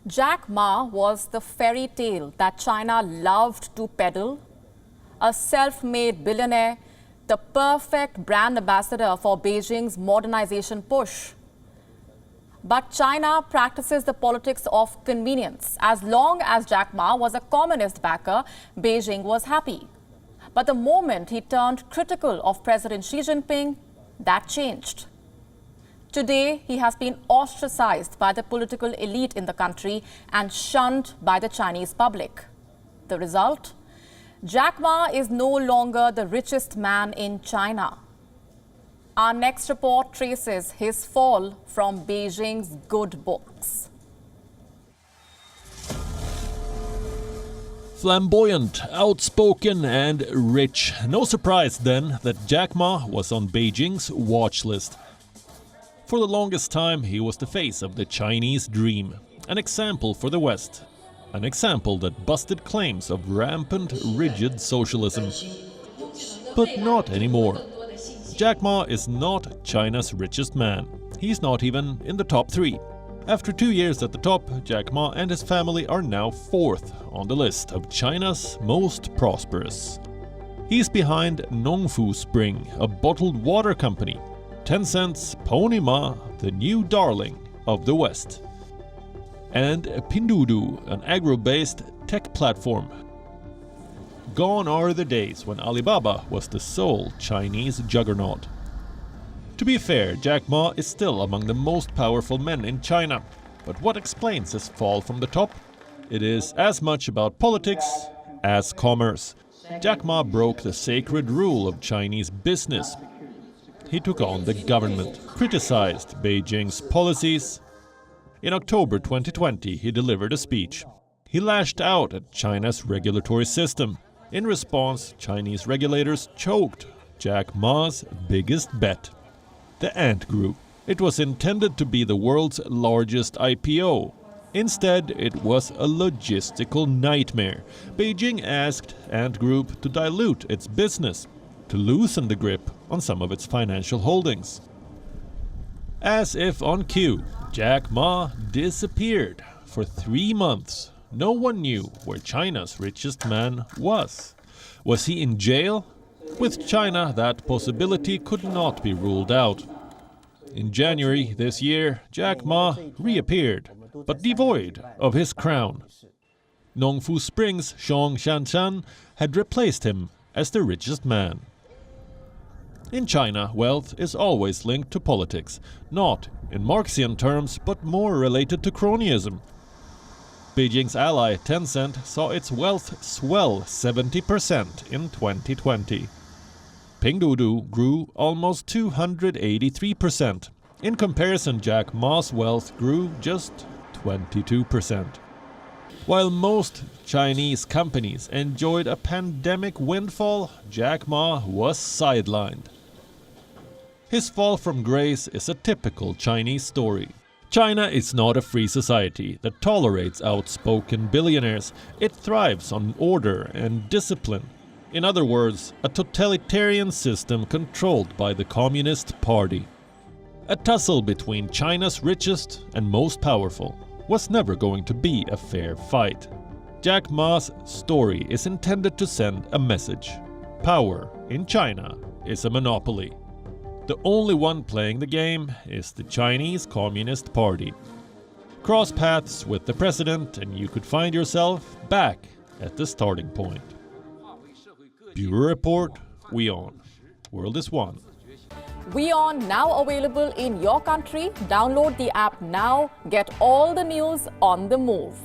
Jack Ma was the fairy tale that China loved to peddle, a self-made billionaire, the perfect brand ambassador for Beijing's modernization push. But China practices the politics of convenience. As long as Jack Ma was a communist backer, Beijing was happy. But the moment he turned critical of President Xi Jinping, that changed. Today, he has been ostracized by the political elite in the country and shunned by the Chinese public. The result? Jack Ma is no longer the richest man in China. Our next report traces his fall from Beijing's good books. Flamboyant, outspoken and rich. No surprise then that Jack Ma was on Beijing's watch list. For the longest time, he was the face of the Chinese dream, an example for the West, an example that busted claims of rampant, rigid socialism. But not anymore. Jack Ma is not China's richest man. He's not even in the top 3. After 2 years at the top, Jack Ma and his family are now 4th on the list of China's most prosperous. He's behind Nongfu Spring, a bottled water company, Tencent's Pony Ma, the new darling of the West, and Pinduoduo, an agro-based tech platform. Gone are the days when Alibaba was the sole Chinese juggernaut. To be fair, Jack Ma is still among the most powerful men in China. But what explains his fall from the top? It is as much about politics as commerce. Jack Ma broke the sacred rule of Chinese business. He took on the government, criticized Beijing's policies. In October 2020, he delivered a speech. He lashed out at China's regulatory system. In response, Chinese regulators choked Jack Ma's biggest bet, the Ant Group. It was intended to be the world's largest IPO. Instead, it was a logistical nightmare. Beijing asked Ant Group to dilute its business, to loosen the grip on some of its financial holdings. As if on cue, Jack Ma disappeared. For 3 months, no one knew where China's richest man was. Was he in jail? With China, that possibility could not be ruled out. In January this year, Jack Ma reappeared, but devoid of his crown. Nongfu Spring's Zhong Shanshan had replaced him as the richest man. In China, wealth is always linked to politics, not in Marxian terms, but more related to cronyism. Beijing's ally Tencent saw its wealth swell 70% in 2020. Pinduoduo grew almost 283%. In comparison, Jack Ma's wealth grew just 22%. While most Chinese companies enjoyed a pandemic windfall, Jack Ma was sidelined. His fall from grace is a typical Chinese story. China is not a free society that tolerates outspoken billionaires. It thrives on order and discipline. In other words, a totalitarian system controlled by the Communist Party. A tussle between China's richest and most powerful was never going to be a fair fight. Jack Ma's story is intended to send a message. Power in China is a monopoly. The only one playing the game is the Chinese Communist Party. Cross paths with the president and you could find yourself back at the starting point. Bureau Report, WION. World is one. WION now available in your country. Download the app now. Get all the news on the move.